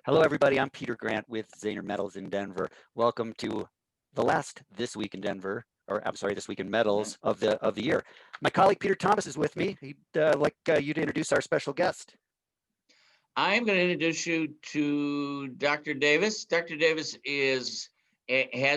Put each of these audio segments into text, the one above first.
Hello, everybody. I'm Peter Grant with Zaner Metals in Denver. Welcome to the last This Week in Denver, or I'm sorry, This Week in Metals of the year. My colleague Peter Thomas is with me. He'd like you to introduce our special guest. I'm going to introduce you to Dr. Davis. Dr. Davis has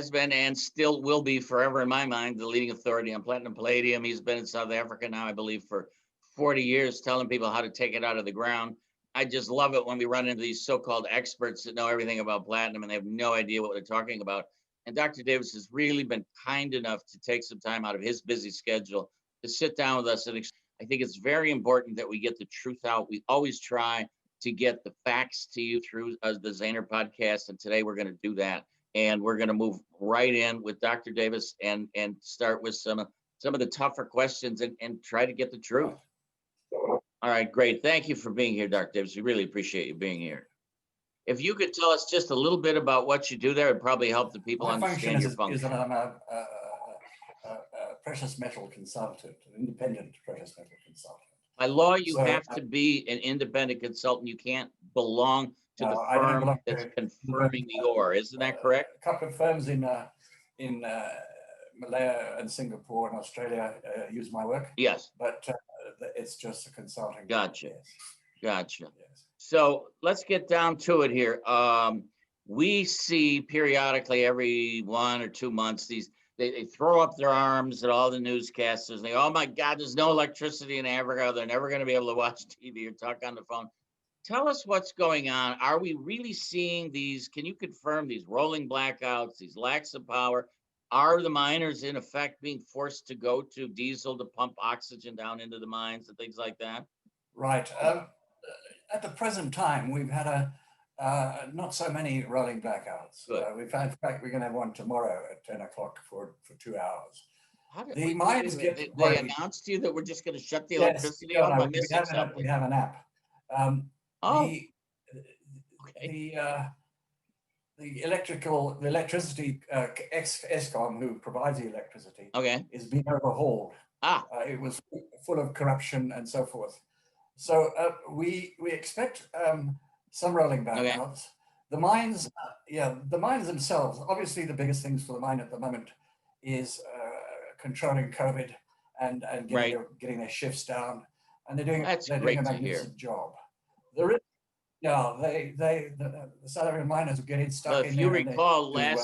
been and still will be forever in my mind the leading authority on platinum palladium. He's been in South Africa now, I believe, for 40 years, telling people how to take it out of the ground. I just love it when we run into these so-called experts that know everything about platinum and they have no idea what they're talking about. And Dr. Davis has really been kind enough to take some time out of his busy schedule to sit down with us. And I think it's very important that we get the truth out. We always try to get the facts to you through the Zaner podcast. And today we're going to do that. And we're going to move right in with Dr. Davis and start with some of the tougher questions and try to get the truth. All right, great. Thank you for being here, Dr. Davis. We really appreciate you being here. If you could tell us just a little bit about what you do there, it'd probably help the people understand your function. Is that I'm a precious metal consultant, an independent precious metal consultant. By law, you have to be an independent consultant. You can't belong to the firm that's confirming the ore. Isn't that correct? A couple of firms in Malaya and Singapore and Australia use my work. Yes. But it's just a consulting. Gotcha. Yes. Gotcha. Yes. So let's get down to it here. We see periodically every 1 or 2 months, they throw up their arms at all the newscasters. They, oh my God, there's no electricity in Africa. They're never going to be able to watch TV or talk on the phone. Tell us what's going on. Are we really seeing these? Can you confirm these rolling blackouts, these lacks of power? Are the miners in effect being forced to go to diesel to pump oxygen down into the mines and things like that? Right. At the present time, we've had not so many rolling blackouts. In fact, we're going to have one tomorrow at 10 o'clock for 2 hours. They announced to you that we're just going to shut the electricity off? No, we have an app. The electricity ESCOM, who provides the electricity, is being overhauled. It was full of corruption and so forth. So we expect some rolling blackouts. The mines, the mines themselves. Obviously, the biggest things for the mine at the moment is controlling COVID and getting their shifts down, and they're doing a magnificent job. The South African miners are getting stuck in there. If you recall, I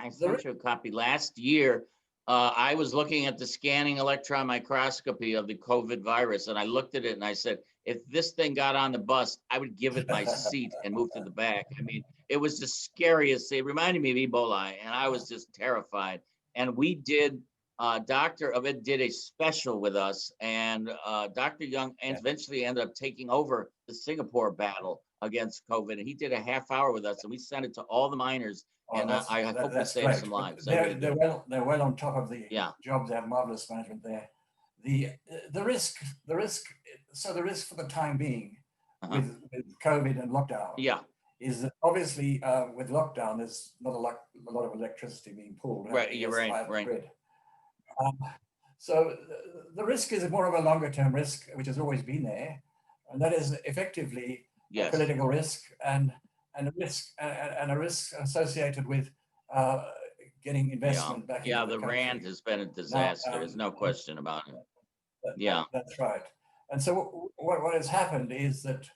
sent you a copy last year. I was looking at the scanning electron microscopy of the COVID virus, and I looked at it and I said, if this thing got on the bus, I would give it my seat and move to the back. I mean, it was the scariest. It reminded me of Ebola, and I was just terrified. And we did, Dr. Ovid did a special with us, and Dr. Young eventually ended up taking over the Singapore battle against COVID, and he did a half hour with us, and we sent it to all the miners. And I hope we saved some lives. They're well on top of the job. They have marvelous management there. The risk for the time being with COVID and lockdown is that obviously with lockdown there's not a lot of electricity being pulled. Right, you're right. Grid. So the risk is more of a longer term risk, which has always been there, and that is effectively a political risk and a risk associated with getting investment back into the country. Rand has been a disaster. There's no question about it. That's right. And so what has happened is that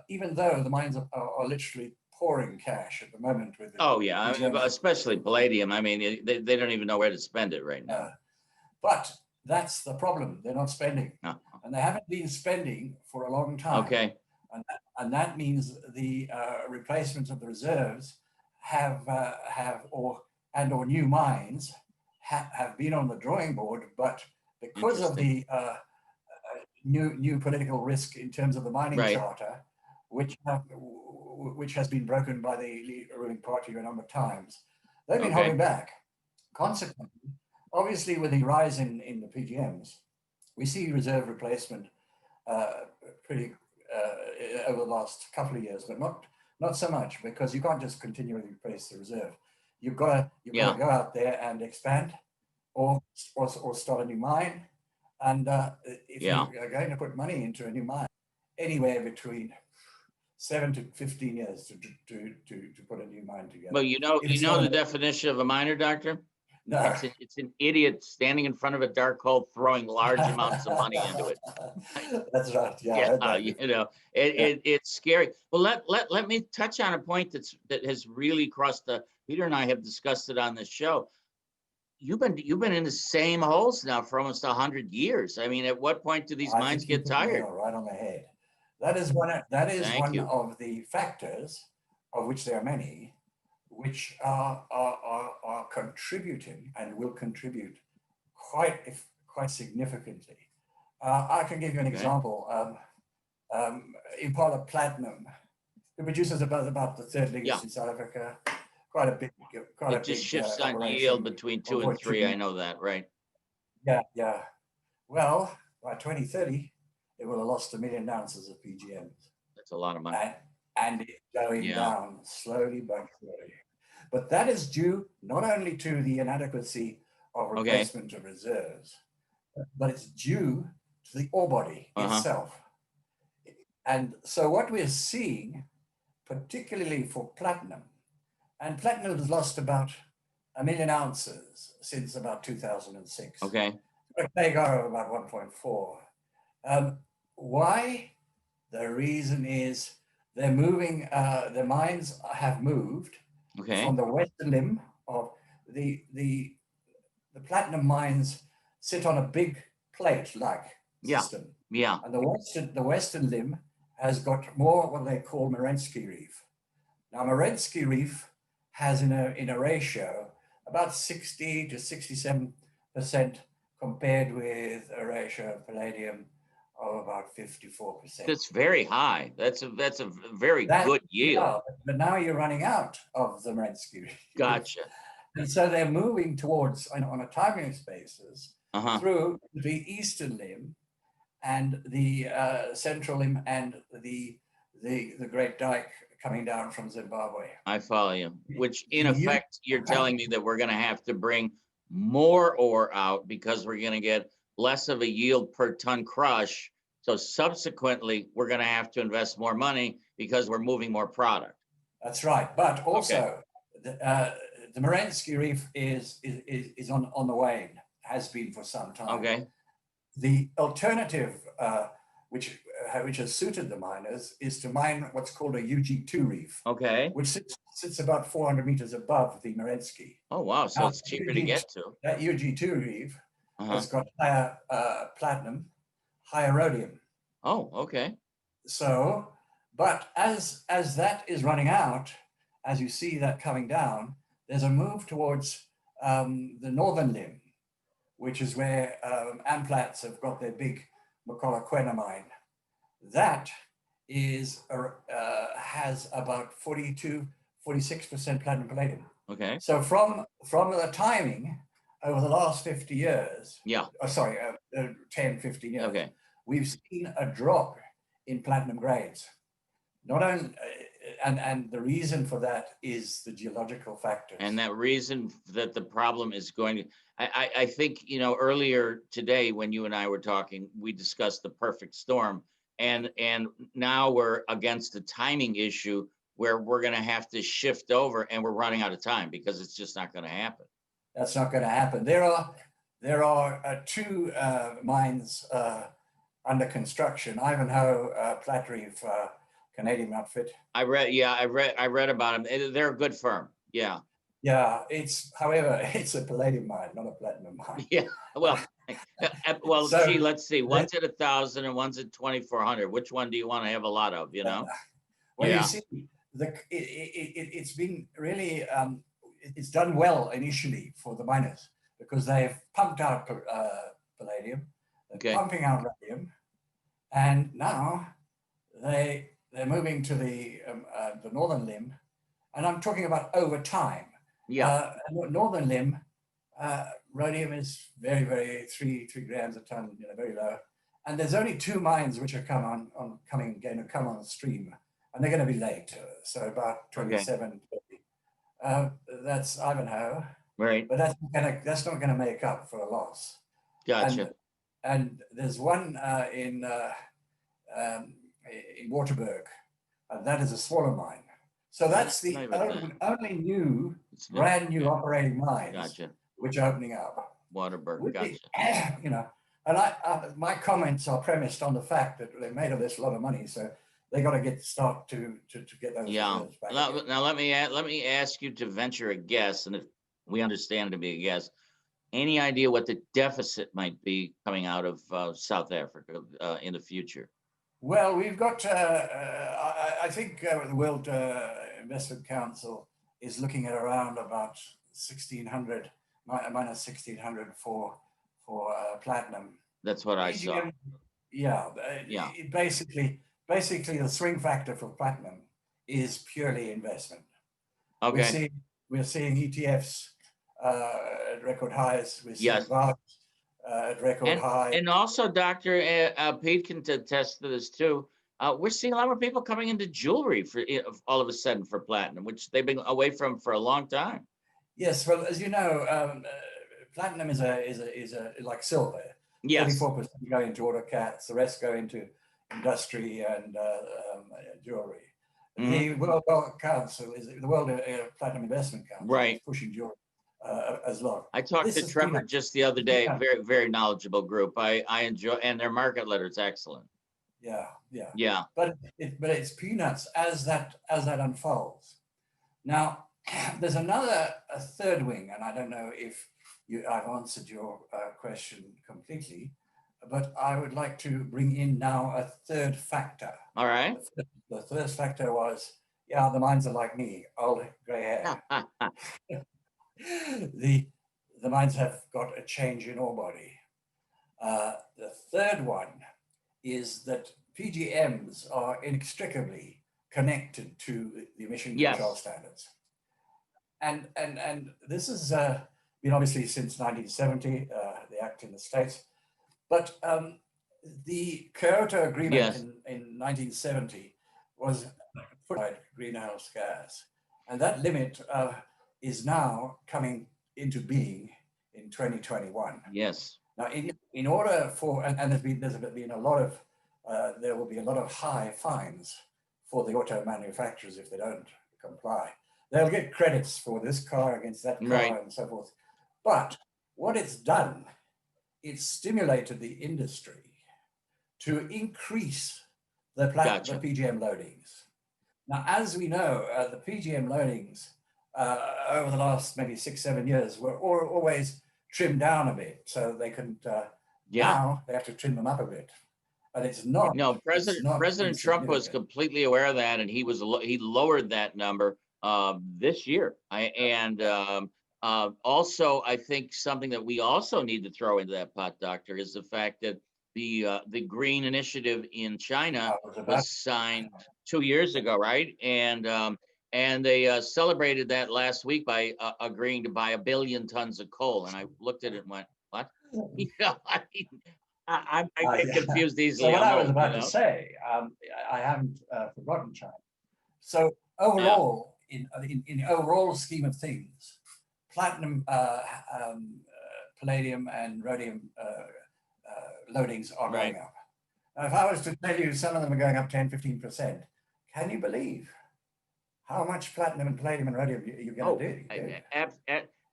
even though the mines are literally pouring cash at the moment with especially palladium. I mean, they don't even know where to spend it right now. But that's the problem. They're not spending. No. And they haven't been spending for a long time. Okay. And that means the replacement of the reserves or new mines have been on the drawing board, but because of the new political risk in terms of the mining charter, which has been broken by the ruling party a number of times, they've been holding back. Consequently, obviously, with the rise in the PGMs, we see reserve replacement pretty over the last couple of years, but not so much, because you can't just continually replace the reserve. You've got to go out there and expand, or start a new mine. And if you're going to put money into a new mine, anywhere between 7 to 15 years to put a new mine together. Well, you know It's the not definition of a miner, Doctor? No. It's an idiot standing in front of a dark hole throwing large amounts of money into it. That's right. Yeah, I heard that you before. know, it's scary. Well, let me touch on a point that has really crossed the. Peter and I have discussed it on this show. You've been in the same holes now for almost 100 years. I mean, at what point do these I mines think you get hit the nail tired? right on the head. That is one. That is Thank one you. of the factors, of which there are many, which are contributing and will contribute quite significantly. I can give you an example. Impala Platinum, it produces about the third biggest in South Africa. Quite a big. It just shifts on yield between 2 and 3. I know that, right? Yeah. Well, by 2030, it will have lost 1 million ounces of PGMs. That's a lot of money. And it's going down slowly but surely. But that is due not only to the inadequacy of replacement of reserves, but it's due to the ore body itself. And so what we're seeing, particularly for platinum, and platinum has lost about 1 million ounces since about 2006. Okay. A CAGR of about 1.4. Why? The reason is they're moving, the mines have moved from the western limb of the platinum mines sit on a big plate-like system. Yeah. And the western limb has got more what they call Merensky Reef. Now, Merensky Reef has in a ratio about 60 to 67% compared with a ratio of palladium of about 54%. That's very high. That's a very good yield. Yeah, but now you're running out of the Merensky Reef. Gotcha. And so they're moving towards, on a timing basis, through the eastern limb and the central limb and the Great Dyke coming down from Zimbabwe. I follow you. Which in effect, you're telling me that we're going to have to bring more ore out because we're going to get less of a yield per ton crush. So subsequently, we're going to have to invest more money because we're moving more product. That's right. But also, the Merensky Reef is on the wane, has been for some time. Okay. The alternative, which has suited the miners, is to mine what's called a UG2 reef. Okay. Which sits about 400 meters above the Merensky. Oh, wow. So it's cheaper to get to. That UG2 reef has got higher platinum, higher rhodium. Oh, okay. So, but as that is running out, as you see that coming down, there's a move towards the northern limb, which is where Amplats have got their big Makoloquena mine. That is has about 46% platinum palladium. Okay. So from the timing over the last 50 years, 10, 15 years, we've seen a drop in platinum grades. Not only, and the reason for that is the geological factors. And that reason that the problem is going to, I think, earlier today when you and I were talking, we discussed the perfect storm. And now we're against a timing issue where we're going to have to shift over and we're running out of time because it's just not going to happen. That's not going to happen. There are two mines under construction. Ivanhoe, Platreef, Canadian outfit. I read about them. They're a good firm. Yeah. Yeah, however, it's a palladium mine, not a platinum mine. Yeah. Well, let's see. One's at 1,000 and one's at 2,400. Which one do you want to have a lot of? Well, you see, it's been really it's done well initially for the miners because they've pumped out palladium, they're pumping out rhodium, and now they're moving to the northern limb, and I'm talking about over time. Yeah. Northern limb, rhodium is very, very 3 grams a ton, very low. And there's only 2 mines which are going to come on stream, and they're going to be late. So about 27, 30. That's Ivanhoe. Right. But that's not going to make up for a loss. Gotcha. And there's one in Waterberg, and that is a smaller mine. So that's the Not even only new, It's new. brand new Yeah. operating mines Gotcha. which are opening up. Waterberg. With the- Gotcha. you know, and my comments are premised on the fact that they made of this a lot of money, so they got to start to get those Yeah. reserves back Now, again. now let me ask you to venture a guess, and if we understand it to be a guess, any idea what the deficit might be coming out of South Africa in the future? Well, we've got. I think the World Investment Council is looking at around about 1,600 minus 1,600 for platinum. That's what I saw. PGM, yeah, Yeah. basically the swing factor for platinum is purely investment. Okay. We're seeing ETFs at record highs. We're seeing Yes. VARs at record high. And also, Dr. Pete can attest to this too. We're seeing a lot more people coming into jewelry for all of a sudden for platinum, which they've been away from for a long time. Yes, well, as you know, platinum is like silver. Yes. 34% go into auto cats, the rest go into industry and jewelry. The World Council is the World Platinum Investment Council Right. is pushing jewelry as well. I talked This to is Trevor peanuts. just the other day. Yeah. Very, very knowledgeable group. I enjoy, and their market letter is excellent. Yeah. Yeah. But it's peanuts as that unfolds. Now, there's a third wing, and I don't know if I've answered your question completely, but I would like to bring in now a third factor. All right. The first factor was, yeah, the mines are like me, old gray hair. The mines have got a change in ore body. The third one is that PGMs are inextricably connected to the emission Yes. control standards. And this has been obviously since 1970, the act in the States. But the Kyoto Agreement Yes. in 1970 was put by greenhouse gas. And that limit is now coming into being in 2021. Yes. Now, in order for, and there's been a lot of, there will be a lot of high fines for the auto manufacturers if they don't comply. They'll get credits for this car against that car Right. and so forth. But what it's done, it's stimulated the industry to increase the Gotcha. PGM loadings. Now, as we know, the PGM loadings over the last maybe 6-7 years were always trimmed down a bit, so they couldn't. Now they have to trim them up a bit, but it's not. No, President Trump was completely aware of that, and he lowered that number this year. Also, I think something that we also need to throw into that pot, Doctor, is the fact that the Green Initiative in China was signed 2 years ago, right? And they celebrated that last week by agreeing to buy 1 billion tons of coal. And I looked at it and went, "What?" You know, I get confused easily. So what I was about to say, I haven't forgotten China. So overall, in the overall scheme of things, platinum, palladium, and rhodium loadings are going up. Now, if I was to tell you some of them are going up 10-15%, can you believe how much platinum and palladium and rhodium you're going to do?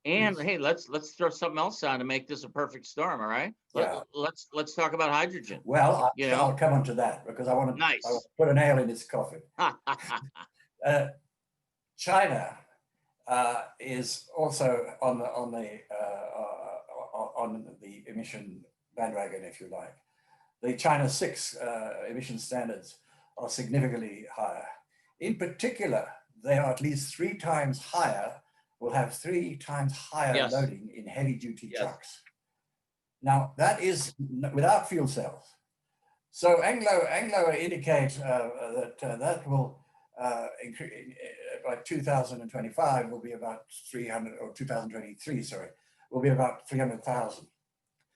And hey, let's throw something else on to make this a perfect storm. All right. Let's talk about hydrogen. Well, I'll come on to that because I want to put a nail in its coffin. China is also on the emission bandwagon, if you like. The China 6 emission standards are significantly higher. In particular, they are at least 3 times higher, will have 3 times higher loading in heavy duty trucks. Now, that is without fuel cells. So Anglo indicate that will by 2025 will be about 300, or 2023, sorry, will be about 300,000.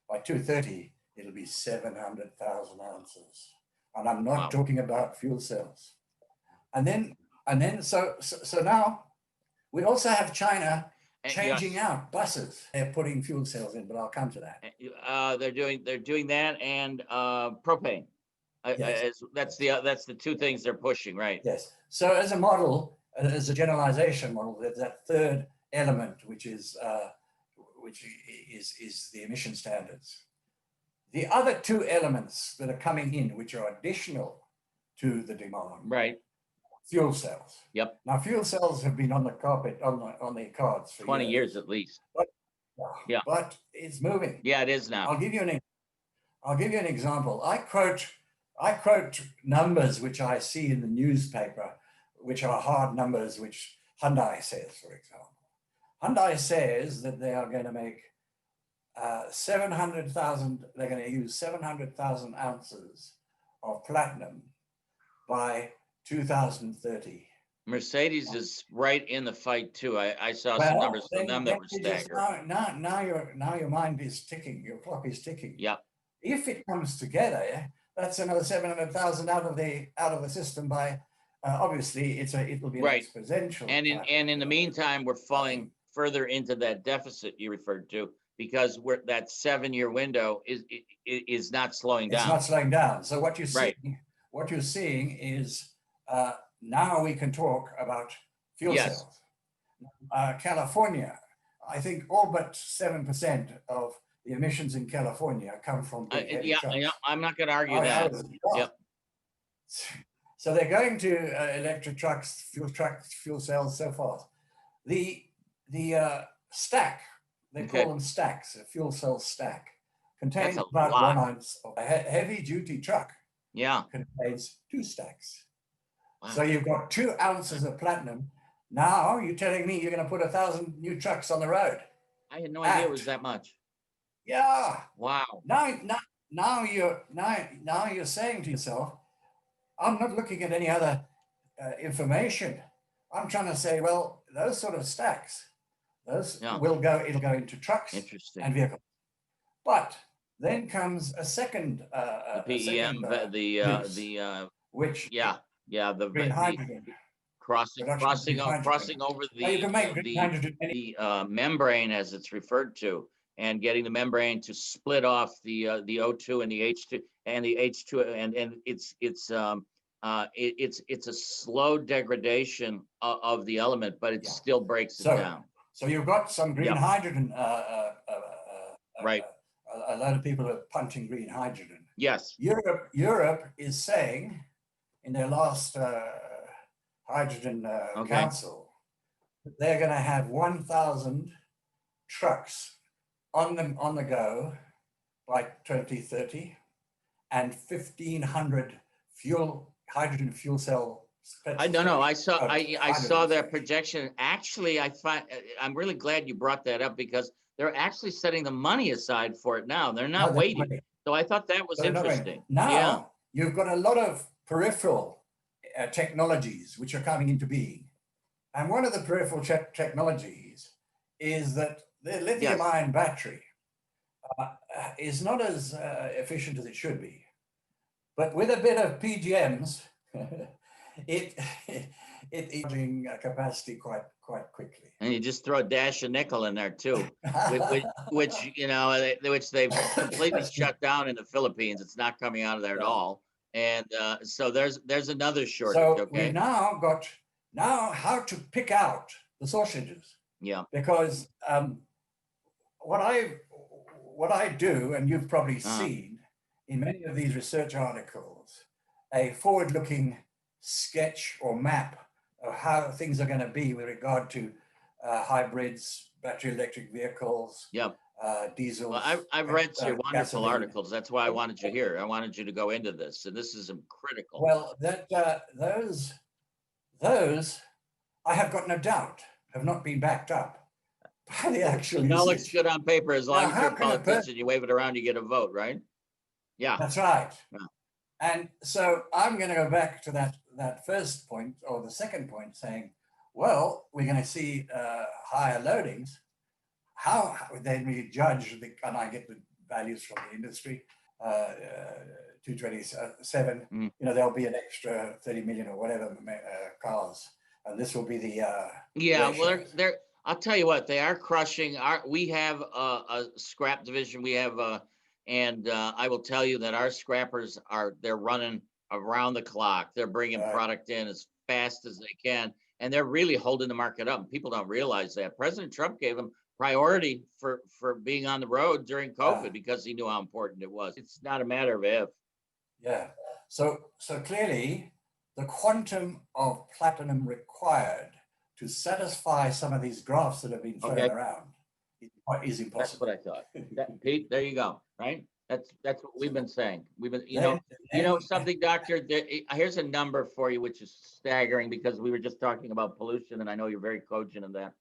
By 2030, it'll be 700,000 ounces. And I'm not talking about fuel cells. And then so now we also have China changing out buses. They're putting fuel cells in, but I'll come to that. They're doing that and propane. Yes. That's the two things they're pushing, right? Yes. So as a model, as a generalization model, there's that third element, which is the emission standards. The other two elements that are coming in, which are additional to the demand, Right. fuel cells. Yep. Now, fuel cells have been on the carpet, on the cards for 20 years at least. Yeah. But it's moving. Yeah, it is now. I'll give you an example. I quote numbers which I see in the newspaper, which are hard numbers, which Hyundai says, for example. Hyundai says that they are going to make 700,000, they're going to use 700,000 ounces of platinum by 2030. Mercedes is right in the fight too. I saw some numbers from them that were staggering. Now your mind is ticking, your clock is ticking. Yeah. If it comes together, that's another 700,000 out of the system by obviously it will be an exponential. And in the meantime, we're falling further into that deficit you referred to, because that 7-year window is not slowing down. It's not slowing down. So what you're seeing is now we can talk about fuel cells. California, I think all but 7% of the emissions in California come from big heavy trucks. Yeah, I'm not going to argue that. Yep. So they're going to electric trucks, fuel cells, so forth. The stack, they call them stacks, a fuel cell stack, contains about 1 ounce of a heavy duty truck. Yeah. Contains 2 stacks. Wow. So you've got 2 ounces of platinum. Now you're telling me you're going to put 1,000 new trucks on the road. I had no idea it was that much. Yeah. Wow. Now you're saying to yourself, I'm not looking at any other information. I'm trying to say, well, those sort of stacks, it'll go into trucks and vehicles. But then comes a second the PEM, which the green hydrogen. Crossing over the membrane, as it's referred to, and getting the membrane to split off the O2 and the H2 and the H2, and it's a slow degradation of the element, but it still breaks it down. So you've got some green hydrogen. Right. A lot of people are punting green hydrogen. Yes. Europe is saying in their last hydrogen council, they're going to have 1,000 trucks on the go by 2030, and 1,500 hydrogen fuel cell. I don't know. I saw that projection. Actually, I'm really glad you brought that up, because they're actually setting the money aside for it now. They're not waiting. So I thought that was interesting. Now you've got a lot of peripheral technologies which are coming into being. And one of the peripheral technologies is that the lithium-ion battery is not as efficient as it should be. But with a bit of PGMs, it's charging capacity quite quickly. And you just throw a dash of nickel in there too, which they've completely shut down in the Philippines. It's not coming out of there at all. And so there's another shortage. So we've now got how to pick out the shortages. Yeah. Because what I do, and you've probably seen in many of these research articles, a forward-looking sketch or map of how things are going to be with regard to hybrids, battery electric vehicles, diesels. Well, I've read your wonderful articles. That's why I wanted you here. I wanted you to go into this, and this is critical. Well, those I have got no doubt have not been backed up by the actual usage. It all looks good on paper as long as you're a politician. You wave it around, you get a vote, right? Yeah, that's right. Yeah. And so I'm going to go back to that first point, or the second point, saying, well, we're going to see higher loadings. How then we judge, and I get the values from the industry, 227, there'll be an extra 30 million or whatever cars. And this will be the well, I'll tell you what, they are crushing. We have a scrap division. We have And I will tell you that our scrappers they're running around the clock. They're bringing product in as fast as they can, and they're really holding the market up. People don't realize that. President Trump gave them priority for being on the road during COVID because he knew how important it was. It's not a matter of if. Yeah. So clearly, the quantum of platinum required to satisfy some of these graphs that have been thrown around is impossible. That's what I thought. Pete, there you go. Right. That's what we've been saying. We've been, you know something, doctor. Here's a number for you, which is staggering because we were just talking about pollution, and I know you're very cogent of that.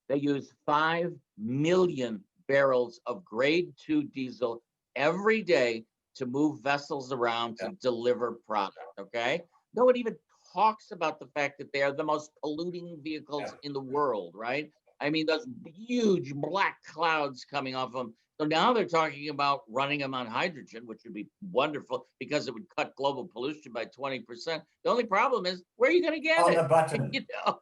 They use 5 million barrels of grade 2 diesel every day to move vessels around to deliver product. Okay. No one even talks about the fact that they are the most polluting vehicles in the world, right? I mean, those huge black clouds coming off them. So now they're talking about running them on hydrogen, which would be wonderful because it would cut global pollution by 20%. The only problem is, where are you going to get on it? the button. You know?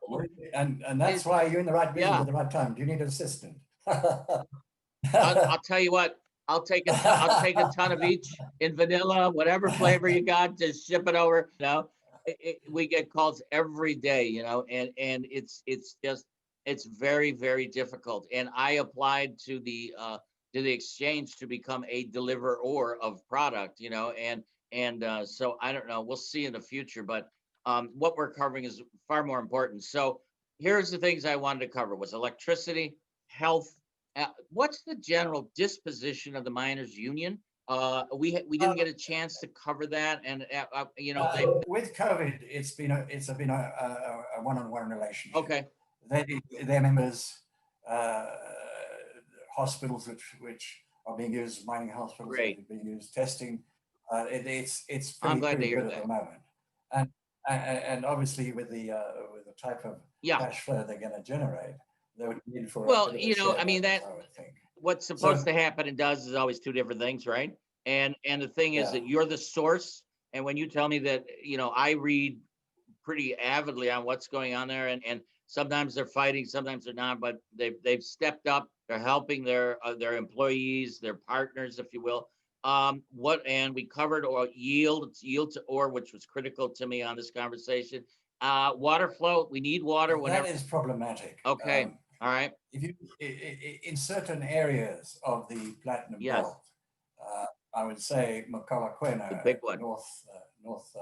And that's why you're in the right business at the right time. Do you need an assistant? I'll tell you what. I'll take a ton of each in vanilla, whatever flavor you got, just ship it over. You know, we get calls every day. You know, and it's very, very difficult. And I applied to the exchange to become a deliverer of product. You know, and so I don't know. We'll see in the future, but what we're covering is far more important. So here's the things I wanted to cover: was electricity, health. What's the general disposition of the miners' union? We didn't get a chance to cover that, and with COVID, it's been a one-on-one relationship. Okay. Their members, hospitals which are being used, mining hospitals being used, testing. It's pretty good at the moment, and obviously with the type of cash flow they're going to generate. They would need for I mean, that what's supposed to happen and does is always two different things, right? And the thing is that you're the source. And when you tell me that, I read pretty avidly on what's going on there, and sometimes they're fighting, sometimes they're not, but they've stepped up. They're helping their employees, their partners, if you will. And we covered yield to ore, which was critical to me on this conversation. Water flow. We need water. That is problematic. Okay. All right. If you in certain areas of the platinum belt, I would say Makalakwena, big one. north.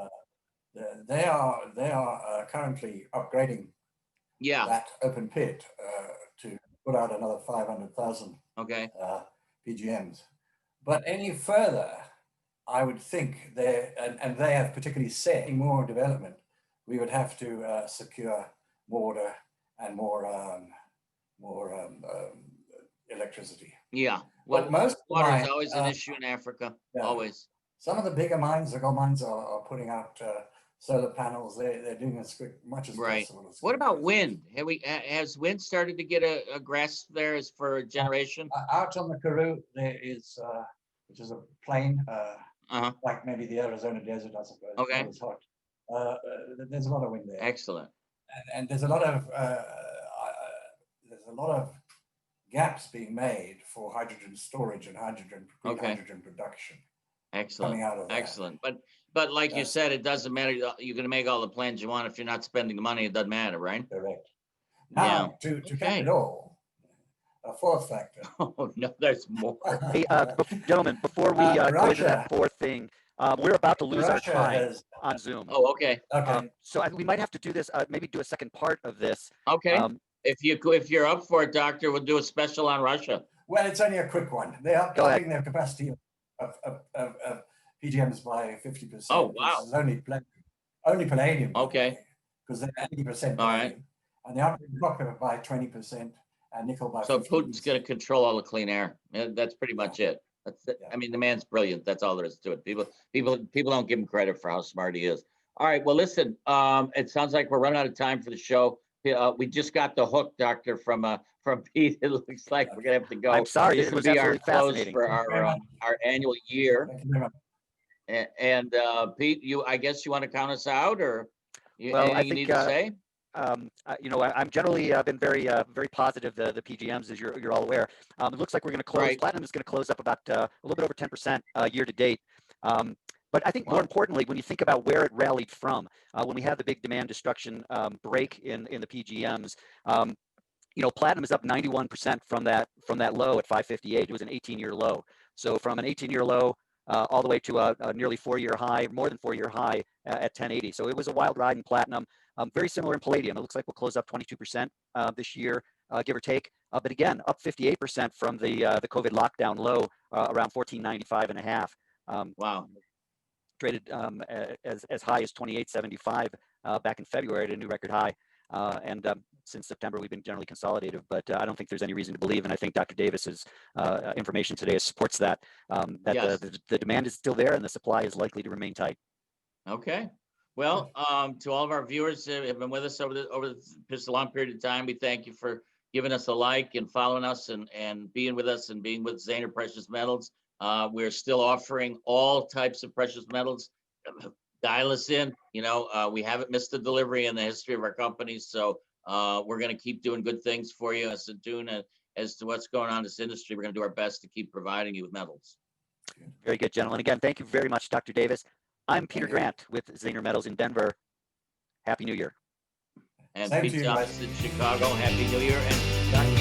They are currently upgrading that open pit to put out another 500,000 PGMs. But any further, I would think they have particularly said more development. We would have to secure water and more electricity. Yeah. Well, but most water is always an issue in Africa. Always. Some of the bigger mines, the gold mines, are putting out solar panels. They're doing as much as possible. What about wind? Has wind started to get a grasp there as for generation? Out on the Karoo, there is, which is a plain, like maybe the Arizona desert, I suppose. Okay. It's hot. There's a lot of wind there. Excellent. And there's a lot of gaps being made for hydrogen storage and hydrogen production. Excellent. Coming out of that. Excellent. But like you said, it doesn't matter. You're going to make all the plans you want. If you're not spending the money, it doesn't matter, right? Correct. Now, to cap it all, a fourth factor. Oh no, there's more. Hey, gentlemen, before we go into that fourth thing, we're about to lose our time on Zoom. Oh, okay. So we might have to do this. Maybe do a second part of this. Okay. If you're up for it, Doctor, we'll do a special on Russia. Well, it's only a quick one. They are upping their capacity of PGMs by 50%. Oh wow! Only palladium. Okay. Because they're 80%. All right. And they are copper by 20% and nickel by. So 50%. Putin's going to control all the clean air. That's pretty much it. I mean, the man's brilliant. That's all there is to it. People don't give him credit for how smart he is. All right. Well, listen. It sounds like we're running out of time for the show. We just got the hook, Doctor, from Pete. It looks like we're gonna have to go. I'm sorry. This it was be our close fascinating for our annual year. Thank you very much. And Pete, I guess you want to count us out, or well, anything you need to say? I'm generally been very positive. The PGMs, as you're all aware, it looks like we're going to close. Right. Platinum is going to close up about a little bit over 10% year to date. But I think more Wow. importantly, when you think about where it rallied from, when we had the big demand destruction break in the PGMs, platinum is up 91% from that low at 558. It was an 18-year low. So from an 18-year low all the way to a nearly 4-year high, more than 4-year high at 1080. So it was a wild ride in platinum. Very similar in palladium. It looks like we'll close up 22% this year, give or take. But again, up 58% from the COVID lockdown low around 1495 and a half. Wow. Traded as high as 2875 back in February at a new record high. And since September, we've been generally consolidated, but I don't think there's any reason to believe. And I think Dr. Davis's information today supports that, Yes. the demand is still there and the supply is likely to remain tight. Okay. Well, to all of our viewers who have been with us over just a long period of time, we thank you for giving us a like and following us and being with us and being with Zaner Precious Metals. We're still offering all types of precious metals. Dial us in. We haven't missed a delivery in the history of our company, so we're going to keep doing good things for you. As to what's going on in this industry, we're going to do our best to keep providing you with metals. Very good, gentlemen. Again, thank you very much, Dr. Davis. I'm Peter Grant with Zaner Metals in Denver. Happy New Year. And Same to Pete you, Thomas guys. in Chicago. Happy New Year. And Dr.